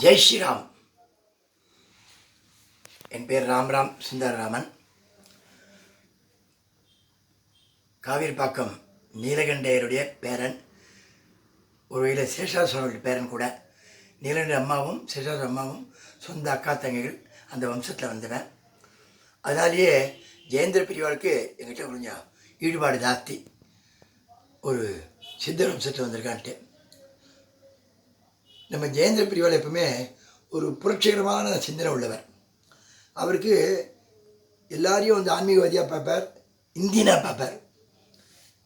ஜெய் ஸ்ரீராம். என் பேர் ராம்ராம் சுந்தரராமன். காவிரிப்பாக்கம் நீலகண்டையருடைய பேரன், ஒரு வகையில் சேஷாசுவனுடைய பேரன் கூட. நீலகண்ட அம்மாவும் சேஷாசு அம்மாவும் சொந்த அக்கா தங்கைகள், அந்த வம்சத்தில் வந்தவன். அதனாலேயே ஜெயேந்திர பிரிவாளுக்கு எங்கிட்ட கொஞ்சம் ஈடுபாடு ஜாஸ்தி. ஒரு சித்தர் வம்சத்தில் வந்திருக்கான்ட்டு. நம்ம ஜெயேந்திர பிரிவாள் எப்பவுமே ஒரு புரட்சிகரமான சிந்தனை உள்ளவர். அவருக்கு எல்லாரையும் வந்து ஆன்மீகவாதியாக பார்ப்பார், இந்தியனாக பார்ப்பார்,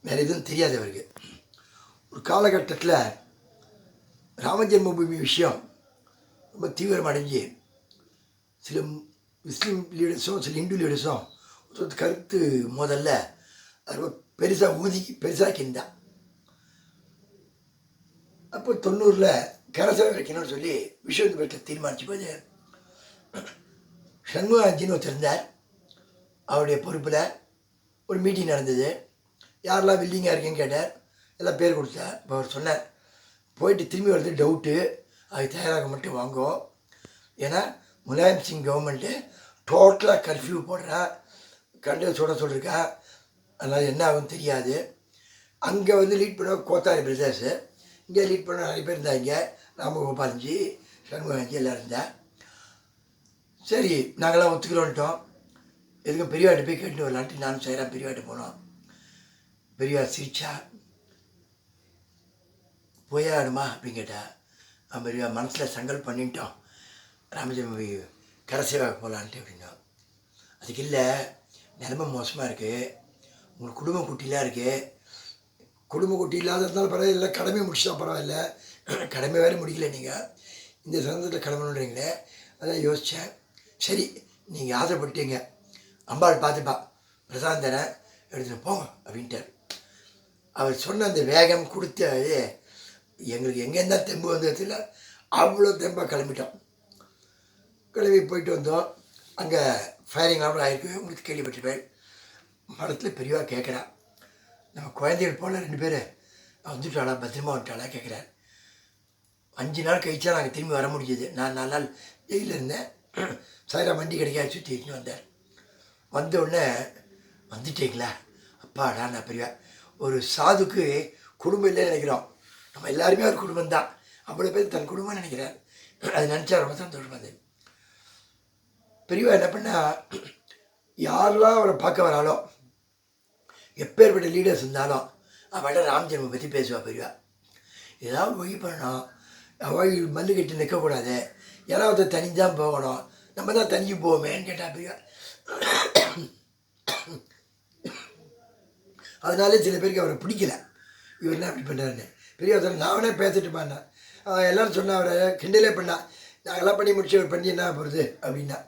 வேறு எதுவும் தெரியாது அவருக்கு. ஒரு காலகட்டத்தில் ராமஜென்மபூமி விஷயம் ரொம்ப தீவிரம் அடைஞ்சு சில முஸ்லீம் லீடர்ஸும் சில இந்து லீடர்ஸும் கருத்து முதல்ல ரொம்ப பெருசாக்கியிருந்தான். அப்போ 90 கரசவை வைக்கணும்னு சொல்லி விஸ்வ இந்து பரிஷத்தில் தீர்மானித்த போது சண்முகாஜின்னு ஒருத்தர் அவருடைய பொறுப்பில் ஒரு மீட்டிங் நடந்தது. யாரெல்லாம் வில்லிங்காக இருக்கேன்னு கேட்டார். எல்லாம் பேர் கொடுத்தார். இப்போ அவர் சொன்னார், போயிட்டு திரும்பி வர்றது டவுட்டு, அதுக்கு தயாராக மட்டும் வாங்கோ. ஏன்னா முலாயம் சிங் கவர்மெண்ட்டு டோட்டலாக கர்ஃப்யூ போடுறா, கண்டு சொல்லிருக்கா. அதனால் என்ன ஆகுன்னு தெரியாது. அங்கே வந்து லீட் பண்ண கோத்தாரி பிரதர்ஸு, இங்கே லீட் பண்ண நிறைய பேர் இருந்தாங்க. ராமகோபால்ஜி, சண்முகாஜி எல்லாம் இருந்தால். சரி, நாங்களாம் ஒத்துக்கிறோன்ட்டோம். எதுக்கும் பெரியவாட்ட போய் கேட்டு வரலான்ட்டு நானும் செய்கிறேன். பெரியவாட்ட போனோம். பெரியவா சிரிச்சா, போயாடுமா அப்படின்னு கேட்டால், அவன் பெரியவா மனசில் சங்கல்பம் பண்ணிட்டோம், ராமஜென்மபூமி கரசேவாக போகலான்ட்டு அப்படின்னோம். அதுக்கு இல்லை, நிலைமை மோசமாக இருக்குது, உங்களுக்கு குடும்ப குட்டிலாம் இருக்குது. குடும்ப குட்டி இல்லாததுனால பரவாயில்ல, கடமை முடிச்சா பரவாயில்ல, கடமை வேறு முடிக்கல நீங்கள், இந்த சந்தத்தில் கடமைன்றீங்களே. அதான் யோசித்தேன். சரி, நீங்கள் ஆசைப்பட்டீங்க, அம்பாள் பார்த்துப்பா, பிரசாந்தனை எடுத்துகிட்டு போங்க அப்படின்ட்டார். அவர் சொன்ன அந்த வேகம் கொடுத்து எங்களுக்கு எங்கேருந்தா தெம்பு வந்ததில்ல, அவ்வளோ தெம்பாக கிளம்பிட்டோம். கிளம்பி போயிட்டு வந்தோம். அங்கே ஃபயரிங் ஆர்டர் ஆகிருக்கு, உங்களுக்கு கேள்விப்பட்டிருப்பேன். மடத்தில் பெரியவா கேட்குறா, நம்ம குழந்தைகள் போல 2 பேர் வந்துட்டாளா, பத்திரமா வந்துட்டாளா கேட்குறாரு. 5 நாள் கழிச்சா நாங்கள் திரும்பி வர முடிஞ்சது. நான் 4 நாள் ஜெயிலில் இருந்தேன். சாயரா வண்டி கிடைக்காது சுற்றிட்டு வந்தார். வந்த உடனே, வந்துட்டீங்களா, அப்பாடா. நான் பெரியவா, ஒரு சாதுக்கு குடும்பம் இல்லைன்னு நினைக்கிறோம். நம்ம எல்லாருமே ஒரு குடும்பம் தான். அவ்வளோ பேர் தன் குடும்பம் நினைக்கிறார். அது நினச்சா ரொம்ப சந்தோஷமாக இருந்தது. பெரியவா என்ன பண்ணால், யாரெல்லாம் அவரை பார்க்க வராலோ, எப்பேற்பட்ட லீடர்ஸ் இருந்தாலும் அவள்கிட்ட ராமஜென்ம பற்றி பேசுவாள் பெரியவா. ஏதாவது வழி பண்ணணும், அவள் மல்லு கட்டி நிற்கக்கூடாது, யாராவது தனிஞ்சான் போகணும், நம்ம தான் தனிஞ்சு போவோமேன்னு கேட்டால் பெரியவா. அதனாலே சில பேருக்கு அவரை பிடிக்கல, இவர் என்ன அப்படி பண்ணுறாருன்னு. பெரியவா சொன்ன, நான் வேணா பேசிட்டு பண்ணேன். எல்லோரும் சொன்னால் அவரை கிண்டலே பண்ணா, நாங்கள்லாம் பண்ணி முடிச்சு அவர் பண்ணி என்ன போகிறது அப்படின்னா.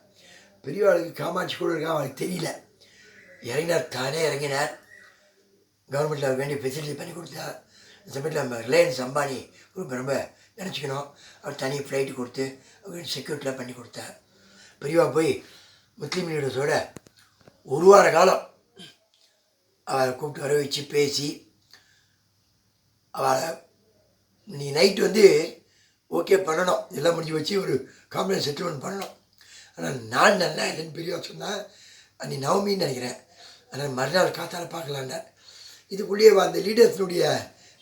பெரியவாளுக்கு காமாட்சி கூட இருக்கா, அவளுக்கு தெரியல. இறங்கினார், தானே இறங்கினார். கவர்மெண்ட்டில் அவர் வேண்டிய ஃபெசிலிட்டி பண்ணி கொடுத்தா. இந்த சமயத்தில் நம்ம ரிலையன்ஸ் அம்பானி குரூப் ரொம்ப நினச்சிக்கணும். அவர் தனி ஃப்ளைட்டு கொடுத்து அவர் செக்யூரிட்டிலாம் பண்ணி கொடுத்தார். பெரியவா போய் முஸ்லீம் லீடர்ஸோட 1 வார காலம் அவரை கூப்பிட்டு வர வச்சு பேசி, அவளை நீ நைட்டு வந்து ஓகே பண்ணணும், எல்லாம் முடிஞ்சு வச்சு ஒரு காம்ப்ளைண்ட் செட்டில்மெண்ட் பண்ணணும். ஆனால் நான் நல்லா இல்லைன்னு பெரியவா சொன்னால், நீ நவமின்னு நினைக்கிறேன், ஆனால் மறுநாள் காத்தால் பார்க்கலான்னார். இதுக்குள்ளேயே அந்த லீடர்ஸினுடைய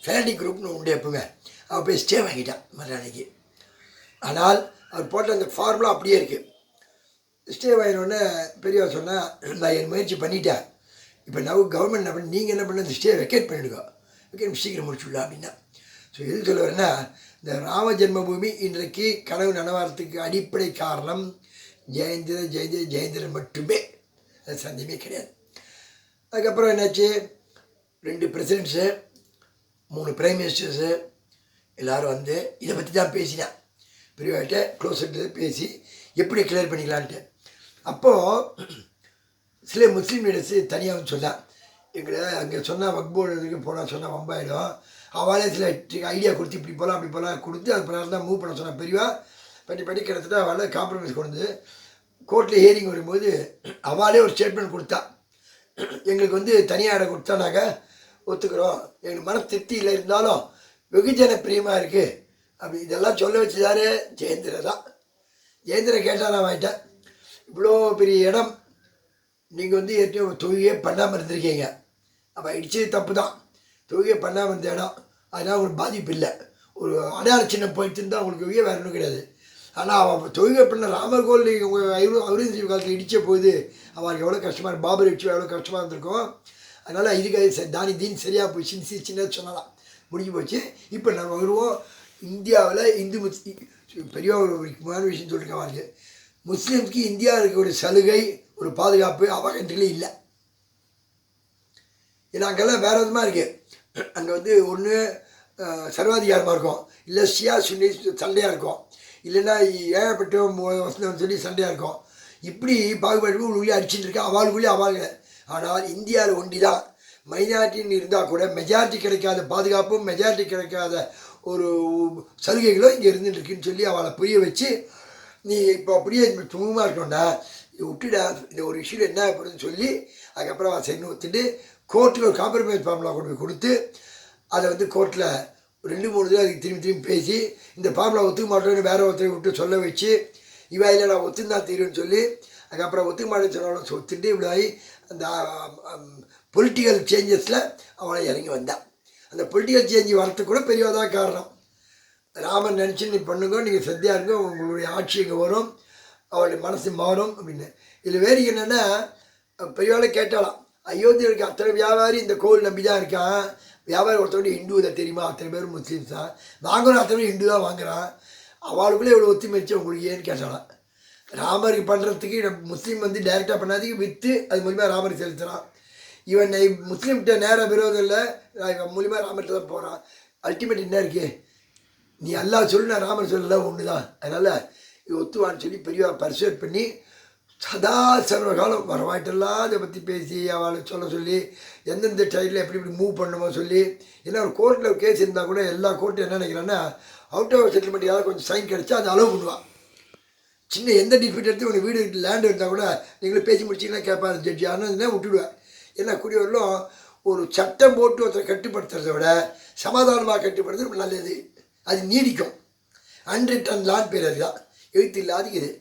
ஃபேண்டிங் குரூப்னு உண்டு எப்பவுமே. அவள் போய் ஸ்டே வாங்கிட்டான் மறுநாளைக்கு. ஆனால் அவர் போட்ட அந்த ஃபார்முலா அப்படியே இருக்குது. ஸ்டே வாங்கினோடனே பெரியவா சொன்னால், நான் என் முயற்சி பண்ணிட்டேன், இப்போ கவர்மெண்ட் என்ன பண்ணி நீங்கள் என்ன பண்ண, இந்த ஸ்டே வெக்கேட் பண்ணிவிடுங்க, வெக்கேட் சீக்கிரம் முடிச்சுடலாம் அப்படின்னா. ஸோ எது சொல்ல வரேன்னா, இந்த ராம ஜென்மபூமி இன்றைக்கு கனவு நனவாரத்துக்கு அடிப்படை காரணம் ஜெயேந்திரன் மட்டுமே, அது சந்தேகமே கிடையாது. அதுக்கப்புறம் என்னாச்சு, 2 பிரசிடென்ட்ஸு, 3 பிரைம் மினிஸ்டர்ஸு எல்லோரும் வந்து இதை பற்றி தான் பேசினேன். பெரியவாட்ட க்ளோஸ்ட்டு பேசி எப்படி கிளியர் பண்ணிக்கலான்ட்டு. அப்போது சில முஸ்லீம் லீடர்ஸு தனியாக வந்து சொன்னான், எங்களை அங்கே சொன்னால் வக்போர்டுக்கு போனால் சொன்னால் வம்பாயிடும், அவளே சில ஐடியா கொடுத்து இப்படி போகலாம் அப்படி போகலாம் கொடுத்து அது பிரகாரம் தான் மூவ் பண்ண சொன்னால். பெரியவா பண்ணி கிட்டத்தட்ட அவளை காம்ப்ரமைஸ் கொண்டு கோர்ட்டில் ஹியரிங் வரும்போது அவளே ஒரு ஸ்டேட்மெண்ட் கொடுத்தா, எங்களுக்கு வந்து தனியாக இடம் கொடுத்தா நாங்கள் ஒத்துக்கிறோம், எங்களுக்கு மன திருப்தி இல்லை, இருந்தாலும் வெகுஜன பிரியமாக இருக்குது அப்படி இதெல்லாம் சொல்ல வச்சுதாரு ஜெயேந்திர தான். ஜெயேந்திர கேட்டால் நான் வாங்கிட்டேன், இவ்வளோ பெரிய இடம் நீங்கள் வந்து ஏற்கனவே தொழுகையே பண்ணாமல் இருந்திருக்கீங்க, அப்போ இடிச்சது தப்பு தான், தொழுகையே பண்ணாமல் இருந்த இடம், அதனால் உங்களுக்கு பாதிப்பு இல்லை, ஒரு அடையாள சின்னம் போயிட்டு தான் உங்களுக்கு வேறு ஒன்றும் கிடையாது. ஆனால் அவன் தொழுகை பண்ண ராமர் கோவில் உங்கள் அவுரங்கசீப் காலத்தில் இடித்த போது அவனுக்கு எவ்வளோ கஷ்டமாக இருக்கும், பாபர் இடிச்சு எவ்வளோ கஷ்டமாக இருந்திருக்கும். அதனால் இதுக்கு தானி தீன் சரியாக போய் சின்ன சொன்னலாம், முடிஞ்சு போச்சு. இப்போ நம்ம வருவோம் இந்தியாவில் இந்து பெரிய ஒரு முக்கியமான விஷயம் சொல்லியிருக்கேன் அவனுக்கு, முஸ்லீம்ஸ்க்கு இந்தியா இருக்கக்கூடிய சலுகை ஒரு பாதுகாப்பு அவ கண்ட்ரிலே இல்லை. ஏன்னா அங்கெல்லாம் வேறு விதமாக இருக்குது. அங்கே வந்து ஒன்று சர்வாதிகாரமாக இருக்கும், இல்லை ஷியா சுன்னி சண்டையாக இருக்கும், இல்லைன்னா ஏகப்பட்ட வசனம் சொல்லி சண்டையாக இருக்கும். இப்படி பாகுபாடு உள்ளே அடிச்சுட்டு இருக்கா அவளுக்குள்ளே அவளுங்க. ஆனால் இந்தியாவில் ஒண்டி தான் மைனாரிட்டின்னு இருந்தால் கூட மெஜாரிட்டி கிடைக்காத பாதுகாப்பும் மெஜாரிட்டி கிடைக்காத ஒரு சலுகைகளும் இங்கே இருந்துட்டுருக்குன்னு சொல்லி அவளை புரிய வச்சு, நீ இப்போ அப்படியே சுமமாக இருக்கணும்டா, விட்டுடா, இந்த ஒரு விஷயம் என்ன ஆகப்படுதுன்னு சொல்லி அதுக்கப்புறம் அவன் சரி ஒத்துட்டு கோர்ட்டுக்கு ஒரு காம்ப்ரமைஸ் ஃபார்முலா கொண்டு போய் கொடுத்து அதை வந்து கோர்ட்டில் 2-3 தடவை அதுக்கு திரும்பி பேசி இந்த ஃபார்முலா ஒத்துக்க மாட்டோன்னு வேற ஒருத்தரை விட்டு சொல்ல வச்சு, இவா இல்லை நான் ஒத்துந்தான் தீருன்னு சொல்லி அதுக்கப்புறம் ஒத்துக்க மாட்டேன்னு சொன்னாலும் ஒத்துட்டு இப்படி அந்த பொலிட்டிக்கல் சேஞ்சஸில் அவளை இறங்கி வந்தான். அந்த பொலிட்டிக்கல் சேஞ்சு வரத்துக்கு கூட பெரியவதான் காரணம். ராமன் நினச்சி நீ பண்ணுங்க, நீங்கள் சத்தியாக இருங்க, உங்களுடைய ஆட்சி இங்கே வரும், அவளுடைய மனசு மாறும் அப்படின்னு. இதில் வேறு என்னென்னா பெரியவாளை கேட்டாலாம், அயோத்தியில் இருக்க அத்தனை வியாபாரி இந்த கோவில் நம்பி தான் இருக்கான், வியாபாரி ஒருத்தவங்க ஹிந்து இதை தெரியுமா, அத்தனை பேர் முஸ்லீம்ஸ் தான் வாங்கணும், அத்தனை ஹிந்து தான் வாங்குறான், அவளுக்குள்ளே எவ்வளோ ஒத்துமைச்சு உங்களுக்கு ஏன்னு கேட்டாலாம். ராமருக்கு பண்ணுறதுக்கு முஸ்லீம் வந்து டைரெக்டாக பண்ணாதீங்க, விற்று அது மூலிமா ராமருக்கு செலுத்துகிறான். இவன் முஸ்லீம்கிட்ட நேராக விரோதம் இல்லை, இவன் மூலிமா ராமர்கிட்ட தான் போகிறான். அல்டிமேட் என்ன இருக்குது, நீ எல்லாம் சொல்லு, நான் ராமர் சொல்லலாம் ஒன்று தான், அதனால் இது ஒத்துவான்னு சொல்லி பெரியவா பர்சுவேட் பண்ணி சதா சர்வகாலம் வரவாயிட்டெல்லாம் இதை பற்றி பேசி அவளை சொல்ல சொல்லி எந்தெந்த டைட்டில் எப்படி இப்படி மூவ் பண்ணுமோ சொல்லி. ஏன்னா ஒரு கோர்ட்டில் கேஸ் இருந்தால் கூட எல்லா கோர்ட்டும் என்ன நினைக்கிறான்னா அவுட் ஆஃப் செட்டில்மெண்ட் யாராவது கொஞ்சம் சைன் கிடச்சா அதை அலோவ் பண்ணுவான். சின்ன எந்த டிஸ்பியூட் எடுத்து உனக்கு வீடு லேண்ட் இருந்தால் கூட நீங்களும் பேசி முடிச்சிங்கன்னா கேட்பாரு ஜட்ஜி, ஆனால் விட்டுடுவேன். ஏன்னா குடியவர்களும் ஒரு சட்டம் போட்டு ஒருத்தரை கட்டுப்படுத்துறத விட சமாதானமாக கட்டுப்படுத்துறது நல்லது, அது நீடிக்கும். அன்ரிட்டன் லான் பேர் அதுதான், எழுத்து இல்லாத இது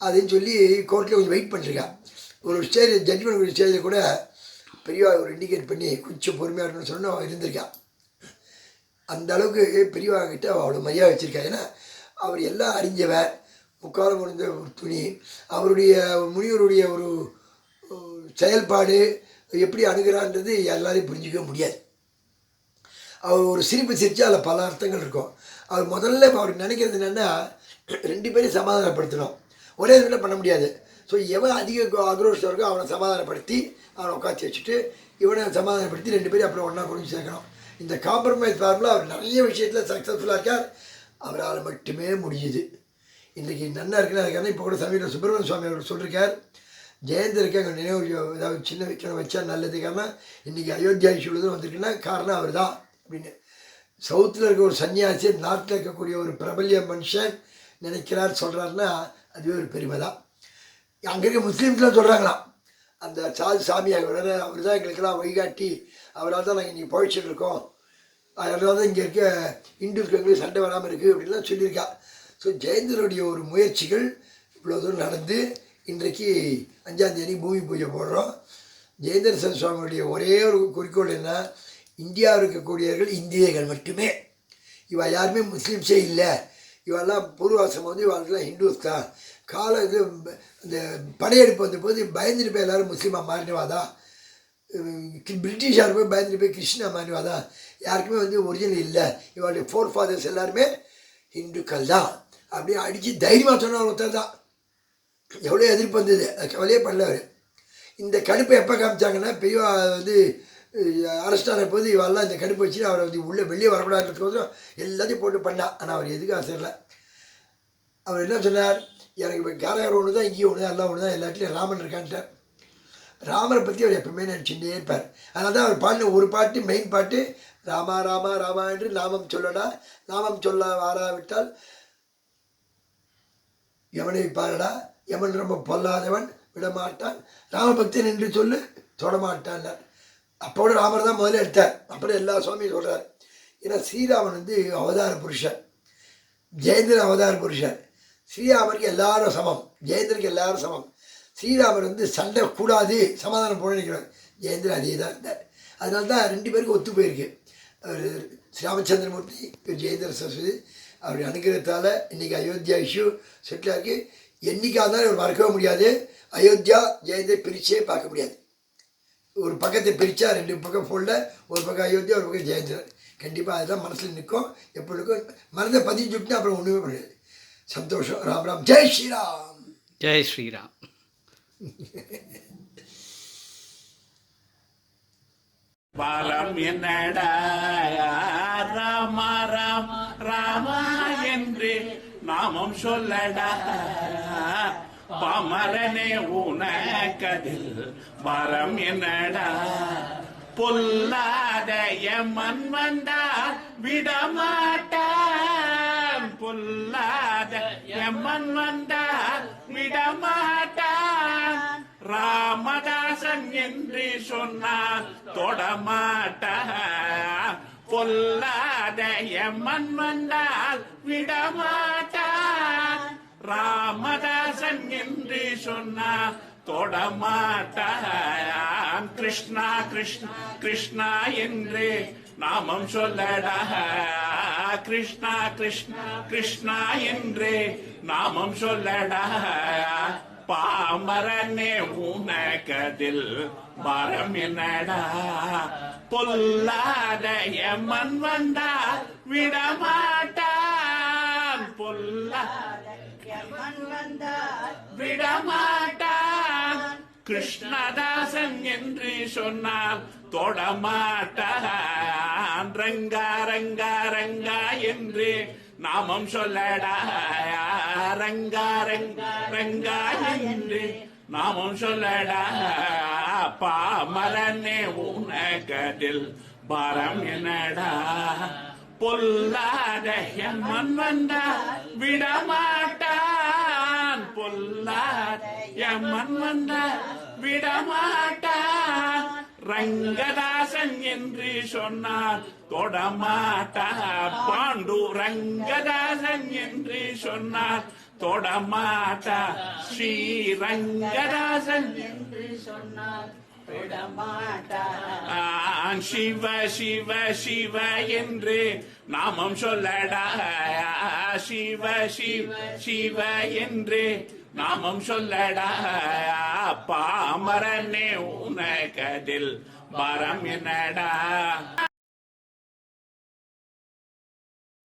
அதுன்னு சொல்லி கோர்ட்டில் கொஞ்சம் வெயிட் பண்ணிருக்கா. ஒரு ஸ்டேஜ் ஜட்ஜ்மெண்ட் ஒரு ஸ்டேஜில் கூட பெரியவா ஒரு இண்டிகேட் பண்ணி கொஞ்சம் பொறுமையாக இருக்கணும்னு சொன்ன இருந்திருக்கான். அந்த அளவுக்கு பெரியவா கிட்ட அவ்வளோ மரியாதை வச்சுருக்கா. ஏன்னா அவர் எல்லாம் அறிஞ்சவர், முக்காலம் முடிந்த ஒரு துணி, அவருடைய முனிவருடைய ஒரு செயல்பாடு எப்படி அணுகிறான்றது எல்லாரையும் புரிஞ்சிக்க முடியாது. அவர் ஒரு சிரிப்பு சிரித்து அதில் பல அர்த்தங்கள் இருக்கும். அவர் முதல்ல அவருக்கு நினைக்கிறது என்னென்னா 2 பேரையும் சமாதானப்படுத்தணும், ஒரே இதில் பண்ண முடியாது. ஸோ எவன் அதிக ஆக்ரோஷம் இருக்கோ அவனை சமாதானப்படுத்தி அவனை உட்காந்து வச்சுட்டு இவனை சமாதானப்படுத்தி 2 பேரும் அப்புறம் ஒன்றா கொண்டு சேர்க்கணும். இந்த காம்ப்ரமைஸ் ஃபார்முலா அவர் நிறைய விஷயத்தில் சக்ஸஸ்ஃபுல்லாக இருக்கார், அவரால் மட்டுமே முடியுது. இன்றைக்கி நன்னா இருக்குன்னு அதுக்கான இப்போ கூட சமீபத்தில் சுப்பிரமணிய சுவாமி அவர் சொல்லியிருக்கார், ஜெயந்திருக்கு அங்கே நினைவு ஏதாவது சின்ன வைக்கணும் வச்சா நல்லது. காரணம் இன்றைக்கி அயோத்தியா இஷ்யூவில் வந்திருக்குன்னா காரணம் அவர் தான் அப்படின்னு. சவுத்தில் இருக்க ஒரு சன்னியாசி நாட்டில் இருக்கக்கூடிய ஒரு பிரபல்ய மனுஷன் நினைக்கிறார் சொல்கிறாருன்னா அதுவே ஒரு பெருமை தான். அங்கே இருக்க முஸ்லீம்ஸ்லாம் சொல்கிறாங்களாம், அந்த சாமியாக வர அவர் தான் எங்களுக்கெல்லாம் வழிகாட்டி, அவரால் தான் நாங்கள் இன்றைக்கி பழிச்சுட்டு இருக்கோம், அதனால தான் இங்கே இருக்க இந்துக்களுக்கு எங்களுக்கு சண்டை வராமல் இருக்குது அப்படின்லாம் சொல்லியிருக்கா. ஸோ ஜெயந்திரனுடைய ஒரு முயற்சிகள் இவ்வளோ தூரம் நடந்து இன்றைக்கு 5ஆம் தேதி பூமி பூஜை போடுறோம். ஜெயந்திர சுவாமியுடைய ஒரே ஒரு குறிக்கோள் என்ன, இந்தியாவில் இருக்கக்கூடியவர்கள் இந்தியர்கள் மட்டுமே, இவள் யாருமே முஸ்லீம்ஸே இல்லை, இவெல்லாம் பூர்வாசிரமம் வந்து இவெல்லாம் ஹிந்துஸ் தான். இது இந்த படையெடுப்பு வந்த போது பயந்துட்டு போய் எல்லோரும் முஸ்லீமாக மாறினவாதா, பிரிட்டிஷார் போய் பயந்துட்டு போய் கிருஷ்ணா மாறினவாதா, யாருக்குமே வந்து ஒரிஜினல் இல்லை, இவளுடைய ஃபோர் ஃபாதர்ஸ் எல்லாருமே ஹிந்துக்கள் தான் அப்படியே அடித்து தைரியமாக சொன்ன ஒருத்தர் தான். எவ்வளோ எதிர்ப்பு வந்தது, அது கவலையே பண்ணல அவர். இந்த கடுப்பை எப்போ காமிச்சாங்கன்னா பெரியவா வந்து அரெஸ்ட் ஆன போது இவெல்லாம் இந்த கடுப்பு வச்சு அவரை வந்து உள்ளே வெளியே வரக்கூடாதுன்றதுக்கோசரம் எல்லாத்தையும் போட்டு பண்ணா. ஆனால் அவர் எதுக்கு ஆசையில்லை. அவர் என்ன சொன்னார், எனக்கு இப்போ காரையார் ஒன்று தான், இங்கேயும் ஒன்று தான், எல்லாம் ஒன்று தான், எல்லாத்துலேயும் ராமன் இருக்கான்ட்டார். ராமரை பற்றி அவர் எப்பவுமே நினச்சிட்டே இருப்பார். அதனால தான் அவர் பாடின ஒரு பாட்டு, மெயின் பாட்டு, ராமா ராமா ராமா என்று நாமம் சொல்லடா, நாமம் சொல்ல வாராவிட்டால் எவனை பாரடா, எவன் ரொம்ப பொல்லாதவன் விடமாட்டான், ராமபக்தன் என்று சொல்லு தொடமாட்டான். அப்போட ராமர் தான் முதல்ல எடுத்தார், அப்புறம் எல்லா சுவாமியும் சொல்கிறார். ஏன்னா ஸ்ரீராமன் வந்து அவதார புருஷன், ஜெயேந்திரன் அவதார புருஷர். ஸ்ரீராமருக்கு எல்லாரும் சமம், ஜெயேந்திரனுக்கு எல்லாரும் சமம். ஸ்ரீராமர் வந்து சண்டை கூடாது, சமாதானம் போட நினைக்கிறார். ஜெயேந்திரன் அதே தான் இருந்தார். அதனால தான் 2 பேருக்கும் ஒத்து போயிருக்கு. ஸ்ரீராமச்சந்திரமூர்த்தி, ஜெயேந்திர சரஸ்வதி அவருடைய அனுகிரகத்தால் இன்றைக்கி அயோத்தியா இஷ்யூ செட்டில் ஆகி என்றைக்காக இருந்தாலும் இவர் மறக்கவே முடியாது. அயோத்தியா ஜெயந்திர பிரிச்சே பார்க்க முடியாது. ஒரு பக்கத்தை பிரித்தா 2 பக்கம் ஃபோல்டில், ஒரு பக்கம் அயோத்தியா, ஒரு பக்கம் ஜெயந்திரன். கண்டிப்பாக அதுதான் மனசில் நிற்கும். எப்பொழுதுக்கும் மனதை பதிஞ்சுட்டுனா அப்புறம் ஒன்றுமே பண்ணாது. சந்தோஷம். ராம் ராம். ஜெய் ஸ்ரீராம். ஜெய் ஸ்ரீராம். வரம் என்னடா ராமா ராம் ராமா என்று நாமம் சொல்லடா, பாமரனே உனக்கதில் வரம் என்னடா, பொல்லாத எம்மன் வந்தா விடமாட்டான், பொல்லாத எம்மன் வந்தா விடமாட்டான், ராமதாசன் என்று சொன்னார் தொடமாட்டான், பொல்லாத எம்மன் வந்தால் விடமாட்டான், ராமதாசன் என்று சொன்னார் தொடமாட்டான், கிருஷ்ணா கிருஷ்ணா கிருஷ்ணா என்று நாமம் சொல்லடா, கிருஷ்ணா கிருஷ்ணா கிருஷ்ணா என்று நாமம் சொல்லடா, பாமரனே உனக்கதில் வரம் என்னடா, பொல்லாத எம்மன் வந்தா விடமாட்டான், பொல்லாத எம்மன் வந்தா விடமாட்டான், கிருஷ்ணதாசன் என்று சொன்னால் தொடமாட்டான், ரங்கா ரங்கா ரங்கா என்று நாமம் சொல்லடா, ரங்கா ரங்கா ரங்கா என்று நாமம் சொல்லடா, பாமரனே உனக்கதில் வரம் என்னடா, பொல்லாத எம்மன் வந்தா விடமாட்டான், பொல்லாத எம்மன் வந்தா விடமாட்டான், ரங்கதாசன் என்று சொன்னார் தொடமாட்டார், பாண்டு ரங்கதாசன் என்று சொன்னார் தொடமாட்டார், ஸ்ரீரங்கதாசன் என்று சொன்னார் தொடமாட்டார், சிவ சிவ சிவ என்று நாமம் சொல்லடா, சிவ சிவ சிவ என்று நாமம் சொல்லடா, பாமரனே உனக்கதில் வரம் என்னடா.